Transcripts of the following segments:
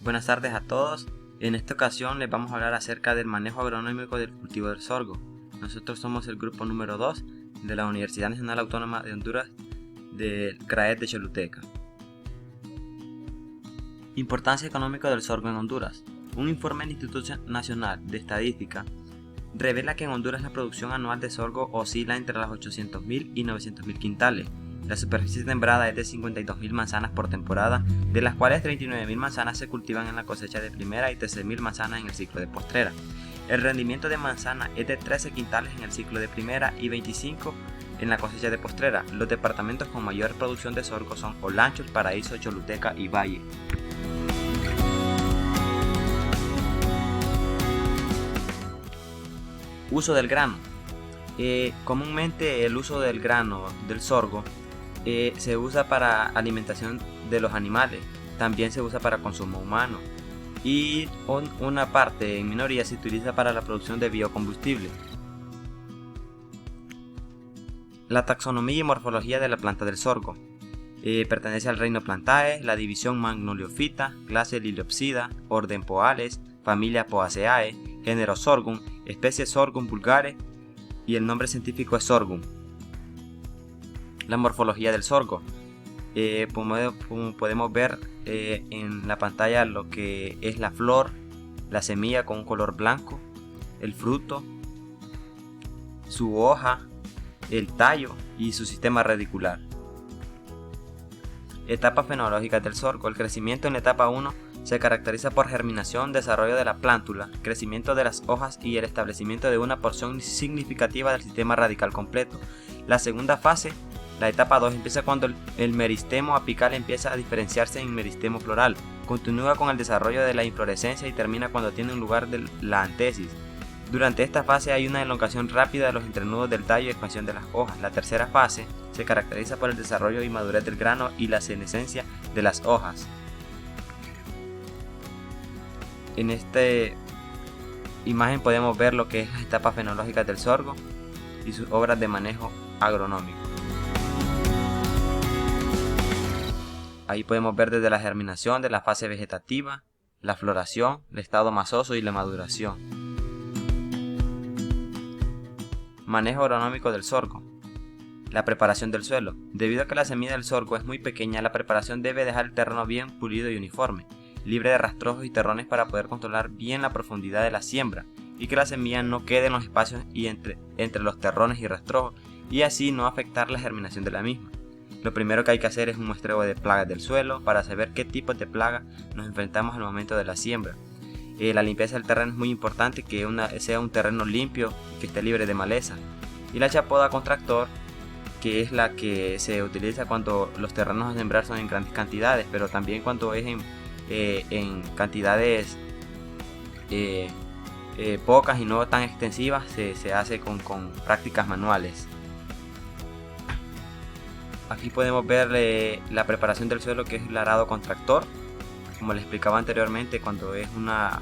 Buenas tardes a todos. En esta ocasión les vamos a hablar acerca del manejo agronómico del cultivo del sorgo. Nosotros somos el grupo número 2 de la Universidad Nacional Autónoma de Honduras del CRAED de Choluteca. Importancia económica del sorgo en Honduras. Un informe del Instituto Nacional de Estadística revela que en Honduras la producción anual de sorgo oscila entre las 800.000 y 900.000 quintales. La superficie sembrada es de 52.000 manzanas por temporada, de las cuales 39.000 manzanas se cultivan en la cosecha de primera y 13.000 manzanas en el ciclo de postrera. El rendimiento de manzana es de 13 quintales en el ciclo de primera y 25 en la cosecha de postrera. Los departamentos con mayor producción de sorgo son Olancho, El Paraíso, Choluteca y Valle. Uso del grano. Comúnmente el uso del grano del sorgo se usa para alimentación de los animales, también se usa para consumo humano y una parte en minoría se utiliza para la producción de biocombustible. La taxonomía y morfología de la planta del sorgo. Pertenece al reino Plantae, la división Magnoliophyta, clase Liliopsida, orden Poales, familia Poaceae, género Sorghum, especie Sorghum vulgare y el nombre científico es Sorghum. La morfología del sorgo. Como podemos ver en la pantalla lo que es la flor, la semilla con un color blanco, el fruto, su hoja, el tallo y su sistema radicular. Etapas fenológicas del sorgo. El crecimiento en la etapa 1 se caracteriza por germinación, desarrollo de la plántula, crecimiento de las hojas y el establecimiento de una porción significativa del sistema radical completo. La segunda fase, la etapa 2, empieza cuando el meristemo apical empieza a diferenciarse en meristemo floral. Continúa con el desarrollo de la inflorescencia y termina cuando tiene lugar la antesis. Durante esta fase hay una elongación rápida de los entrenudos del tallo y expansión de las hojas. La tercera fase se caracteriza por el desarrollo y madurez del grano y la senescencia de las hojas. En esta imagen podemos ver lo que es las etapas fenológicas del sorgo y sus obras de manejo agronómico. Ahí podemos ver desde la germinación de la fase vegetativa, la floración, el estado masoso y la maduración. Manejo agronómico del sorgo. La preparación del suelo. Debido a que la semilla del sorgo es muy pequeña, la preparación debe dejar el terreno bien pulido y uniforme, libre de rastrojos y terrones para poder controlar bien la profundidad de la siembra y que la semilla no quede en los espacios y entre los terrones y rastrojos y así no afectar la germinación de la misma. Lo primero que hay que hacer es un muestreo de plagas del suelo para saber qué tipos de plagas nos enfrentamos al momento de la siembra. La limpieza del terreno es muy importante, que sea un terreno limpio y que esté libre de maleza. Y la chapoda con tractor, que es la que se utiliza cuando los terrenos a sembrar son en grandes cantidades, pero también cuando es en cantidades pocas y no tan extensivas, se hace con prácticas manuales. Aquí podemos ver la preparación del suelo, que es el arado con tractor, como les explicaba anteriormente, cuando es una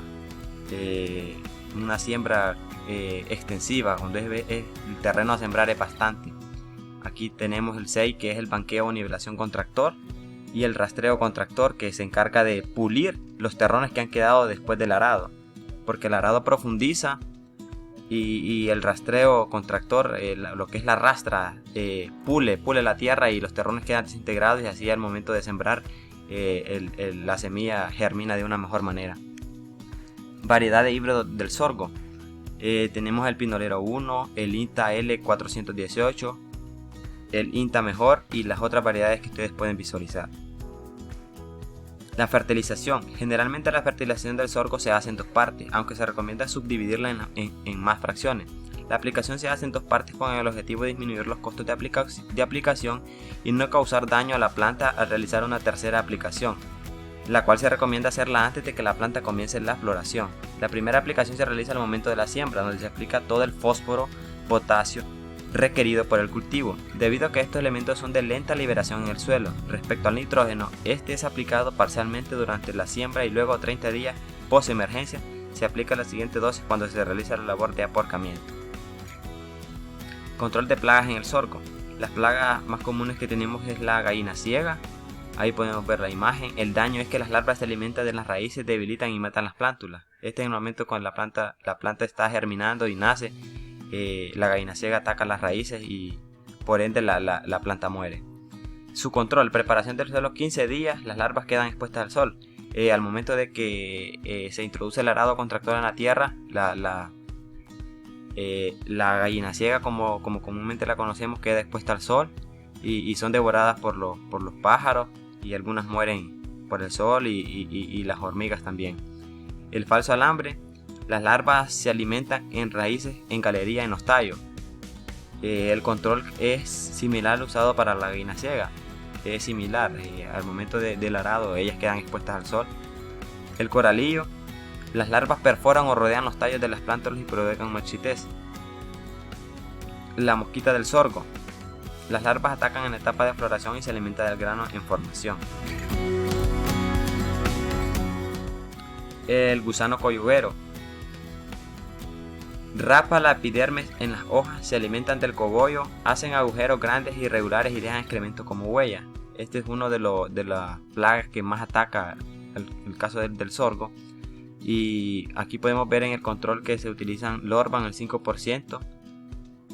siembra extensiva, cuando el terreno a sembrar es bastante. Aquí tenemos el 6, que es el banqueo o nivelación con tractor, y el rastreo con tractor, que se encarga de pulir los terrones que han quedado después del arado, porque el arado profundiza y el rastreo con tractor, lo que es la rastra, pule la tierra y los terrones quedan desintegrados y así al momento de sembrar la semilla germina de una mejor manera. Variedad de híbridos del sorgo. Tenemos el Pinolero 1, el INTA L418, el INTA Mejor y las otras variedades que ustedes pueden visualizar. La fertilización. Generalmente la fertilización del sorgo se hace en dos partes, aunque se recomienda subdividirla en más fracciones. La aplicación se hace en dos partes con el objetivo de disminuir los costos de aplicación y no causar daño a la planta al realizar una tercera aplicación, la cual se recomienda hacerla antes de que la planta comience la floración. La primera aplicación se realiza al momento de la siembra, donde se aplica todo el fósforo, potasio requerido por el cultivo, debido a que estos elementos son de lenta liberación en el suelo. Respecto al nitrógeno, este es aplicado parcialmente durante la siembra y luego 30 días post emergencia se aplica la siguiente dosis cuando se realiza la labor de aporcamiento. Control de plagas en el sorgo. Las plagas más comunes que tenemos es la gallina ciega, Ahí podemos ver la imagen. El daño es que las larvas se alimentan de las raíces, debilitan y matan las plántulas. Este es el momento cuando la planta está germinando y nace. La gallina ciega ataca las raíces y por ende la planta muere. Su control: preparación del suelo 15 días. Las larvas quedan expuestas al sol. Al momento de que se introduce el arado contractor en la tierra, la gallina ciega, como comúnmente la conocemos, queda expuesta al sol y son devoradas por los pájaros, y algunas mueren por el sol y las hormigas también. El falso alambre: las larvas se alimentan en raíces, en galería, en los tallos. El control es similar al usado para la gallina ciega. Es similar, al momento del arado ellas quedan expuestas al sol. El coralillo: las larvas perforan o rodean los tallos de las plántulas y provocan marchitez. La mosquita del sorgo: las larvas atacan en la etapa de floración y se alimentan del grano en formación. El gusano coyuguero: rapa la epidermis en las hojas, se alimentan del cogollo, hacen agujeros grandes y irregulares y dejan excremento como huella. Este es uno de las plagas que más ataca el caso del sorgo. Y aquí podemos ver en el control que se utilizan Lorban el 5%,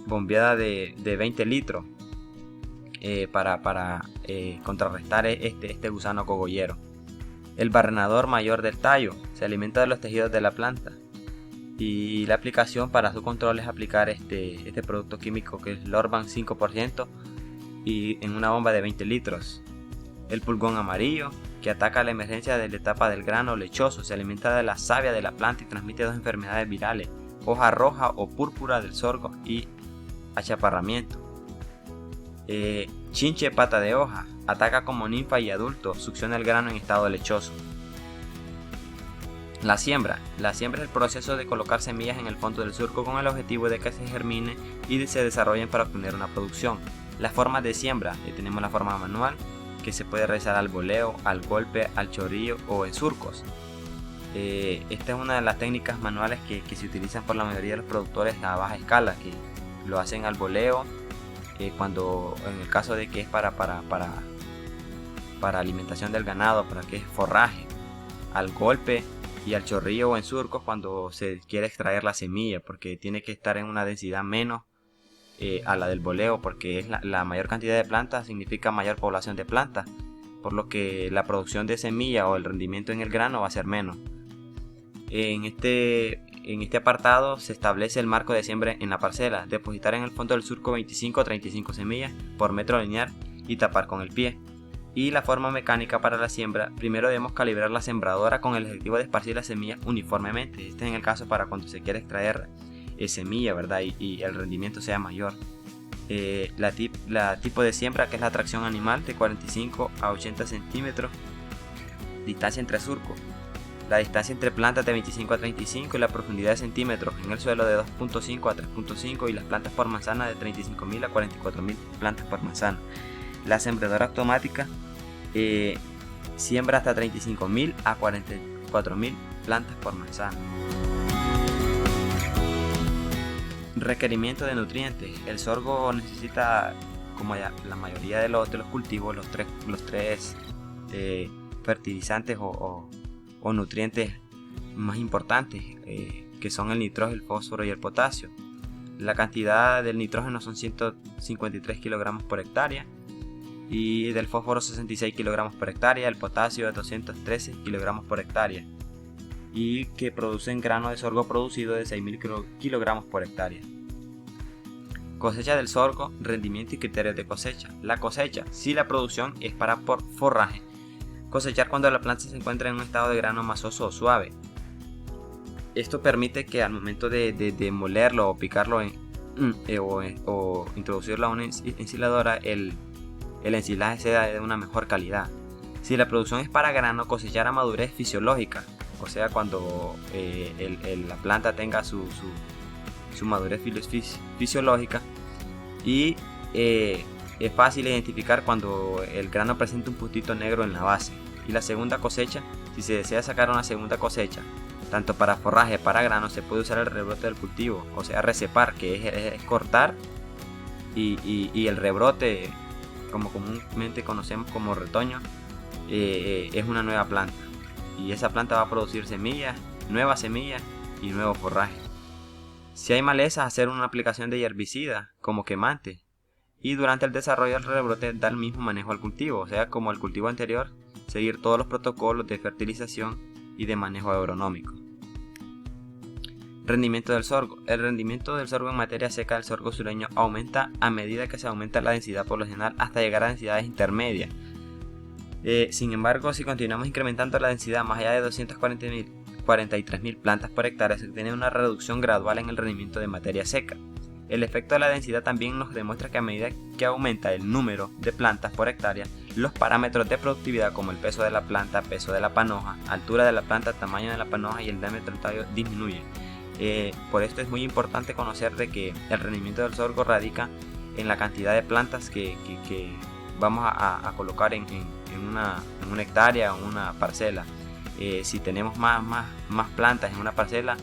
bombeada de 20 litros para contrarrestar este gusano cogollero. El barrenador mayor del tallo: se alimenta de los tejidos de la planta. Y la aplicación para su control es aplicar este producto químico, que es Lorban 5%, y en una bomba de 20 litros. El pulgón amarillo, que ataca la emergencia de la etapa del grano lechoso, se alimenta de la savia de la planta y transmite dos enfermedades virales: hoja roja o púrpura del sorgo y achaparramiento. Chinche pata de hoja: ataca como ninfa y adulto, succiona el grano en estado lechoso. La siembra es el proceso de colocar semillas en el fondo del surco con el objetivo de que se germine y se desarrollen para obtener una producción. Las formas de siembra: tenemos la forma manual, que se puede realizar al voleo, al golpe, al chorrillo o en surcos. Esta es una de las técnicas manuales que se utilizan por la mayoría de los productores a baja escala, que lo hacen al voleo, cuando en el caso de que es para alimentación del ganado, para que es forraje, al golpe y al chorrillo o en surcos cuando se quiere extraer la semilla, porque tiene que estar en una densidad menos a la del voleo, porque es la mayor cantidad de plantas significa mayor población de plantas, por lo que la producción de semilla o el rendimiento en el grano va a ser menos. En este apartado se establece el marco de siembra en la parcela: depositar en el fondo del surco 25 o 35 semillas por metro lineal y tapar con el pie. Y la forma mecánica para la siembra: primero debemos calibrar la sembradora con el objetivo de esparcir las semillas uniformemente. Este es en el caso para cuando se quiere extraer semilla, ¿verdad? Y el rendimiento sea mayor. La tipo de siembra, que es la tracción animal, de 45 a 80 centímetros. Distancia entre surcos: la distancia entre plantas de 25 a 35 y la profundidad de centímetros en el suelo de 2.5 a 3.5 y las plantas por manzana de 35.000 a 44.000 plantas por manzana. La sembradora automática siembra hasta 35.000 a 44.000 plantas por manzana. Requerimiento de nutrientes: el sorgo necesita, como la mayoría de los cultivos, los tres fertilizantes o nutrientes más importantes, que son el nitrógeno, el fósforo y el potasio. La cantidad del nitrógeno son 153 kilogramos por hectárea, y del fósforo 66 kilogramos por hectárea, el potasio de 213 kilogramos por hectárea, y que producen grano de sorgo producido de 6.000 kilogramos por hectárea. Cosecha del sorgo: rendimiento y criterios de cosecha. La cosecha: si la producción es para forraje. Cosechar cuando la planta se encuentra en un estado de grano masoso o suave. Esto permite que al momento de molerlo o picarlo o introducirlo a una ensiladora, el ensilaje sea de una mejor calidad. Si la producción es para grano, cosechar a madurez fisiológica, o sea, cuando la planta tenga su madurez fisiológica, y es fácil identificar cuando el grano presenta un puntito negro en la base. Y la segunda cosecha: si se desea sacar una segunda cosecha, tanto para forraje para grano, se puede usar el rebrote del cultivo, o sea, recepar, que es cortar, y el rebrote, como comúnmente conocemos como retoño, es una nueva planta, y esa planta va a producir semillas, nuevas semillas y nuevo forraje. Si hay malezas, hacer una aplicación de herbicida como quemante, y durante el desarrollo del rebrote dar el mismo manejo al cultivo, o sea, como el cultivo anterior, seguir todos los protocolos de fertilización y de manejo agronómico. Rendimiento del sorgo. El rendimiento del sorgo en materia seca del sorgo sureño aumenta a medida que se aumenta la densidad poblacional hasta llegar a densidades intermedias. Sin embargo, si continuamos incrementando la densidad más allá de 243.000 plantas por hectárea, se tiene una reducción gradual en el rendimiento de materia seca. El efecto de la densidad también nos demuestra que a medida que aumenta el número de plantas por hectárea, los parámetros de productividad como el peso de la planta, peso de la panoja, altura de la planta, tamaño de la panoja y el diámetro del tallo disminuyen. Por esto es muy importante conocer de que el rendimiento del sorgo radica en la cantidad de plantas que vamos a colocar en una hectárea o en una parcela. Si tenemos más plantas en una parcela,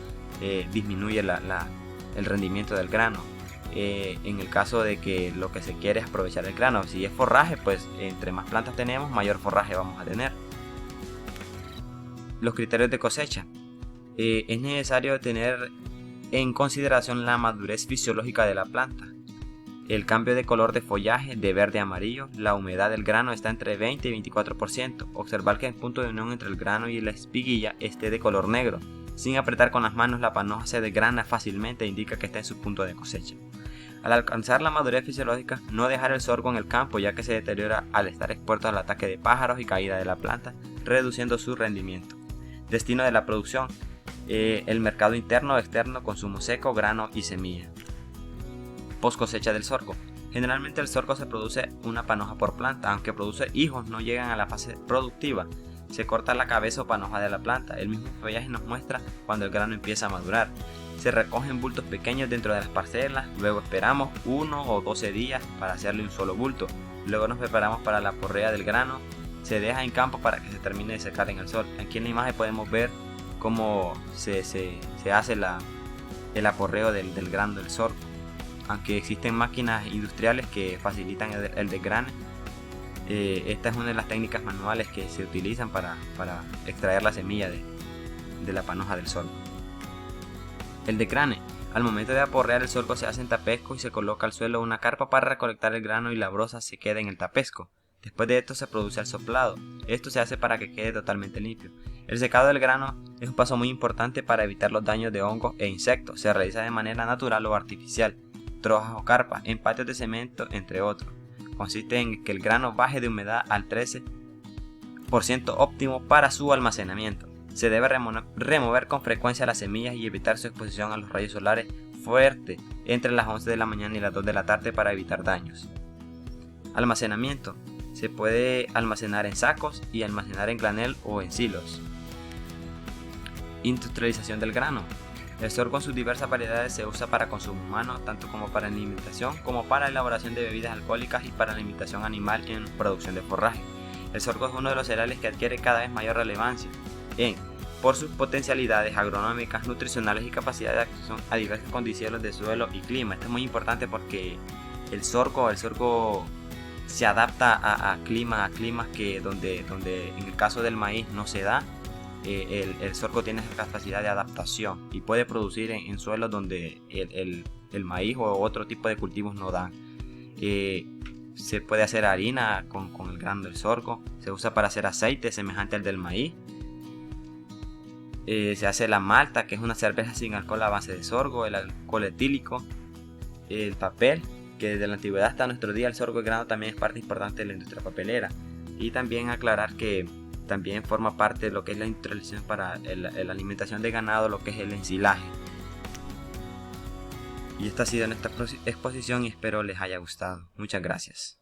disminuye el rendimiento del grano. En el caso de que lo que se quiere es aprovechar el grano, si es forraje, pues entre más plantas tenemos, mayor forraje vamos a tener. Los criterios de cosecha. Es necesario tener en consideración la madurez fisiológica de la planta, el cambio de color de follaje de verde a amarillo, la humedad del grano está entre 20 y 24%, observar que el punto de unión entre el grano y la espiguilla esté de color negro, sin apretar con las manos la panoja se desgrana fácilmente e indica que está en su punto de cosecha. Al alcanzar la madurez fisiológica, no dejar el sorgo en el campo ya que se deteriora al estar expuesto al ataque de pájaros y caída de la planta, reduciendo su rendimiento. Destino de la producción. El mercado interno o externo, consumo seco, grano y semilla. Post cosecha del sorgo. Generalmente el sorgo se produce una panoja por planta, aunque produce hijos no llegan a la fase productiva. Se corta la cabeza o panoja de la planta, el mismo follaje nos muestra cuando el grano empieza a madurar. Se recogen bultos pequeños dentro de las parcelas, luego esperamos 1 o 12 días para hacerle un solo bulto. Luego nos preparamos para la porrea del grano, se deja en campo para que se termine de secar en el sol. Aquí en la imagen podemos ver cómo se hace el aporreo del grano del sorgo. Aunque existen máquinas industriales que facilitan el desgrane, esta es una de las técnicas manuales que se utilizan para extraer la semilla de la panoja del sorgo. El desgrane. Al momento de aporrear el sorgo se hace en tapesco y se coloca al suelo una carpa para recolectar el grano y la broza se queda en el tapesco. Después de esto se produce el soplado. Esto se hace para que quede totalmente limpio. El secado del grano es un paso muy importante para evitar los daños de hongos e insectos. Se realiza de manera natural o artificial. Trojas o carpas, en patios de cemento, entre otros. Consiste en que el grano baje de humedad al 13% óptimo para su almacenamiento. Se debe remover con frecuencia las semillas y evitar su exposición a los rayos solares fuerte entre las 11 de la mañana y las 2 de la tarde para evitar daños. Almacenamiento. Se puede almacenar en sacos y almacenar en granel o en silos. Industrialización del grano. El sorgo en sus diversas variedades se usa para consumo humano, tanto como para alimentación como para elaboración de bebidas alcohólicas y para alimentación animal en producción de forraje. El sorgo es uno de los cereales que adquiere cada vez mayor relevancia por sus potencialidades agronómicas, nutricionales y capacidad de acción a diversas condiciones de suelo y clima. Esto es muy importante porque el sorgo se adapta a climas que donde en el caso del maíz no se da. El sorgo tiene esa capacidad de adaptación y puede producir en suelos donde el maíz o otro tipo de cultivos no dan. Se puede hacer harina con el grano del sorgo, se usa para hacer aceite semejante al del maíz. Se hace la malta, que es una cerveza sin alcohol a base de sorgo, el alcohol etílico, el papel, que desde la antigüedad hasta nuestro día el sorgo y grano también es parte importante de la industria papelera. Y también aclarar que también forma parte de lo que es la industrialización para la alimentación de ganado, lo que es el ensilaje. Y esta ha sido nuestra exposición y espero les haya gustado. Muchas gracias.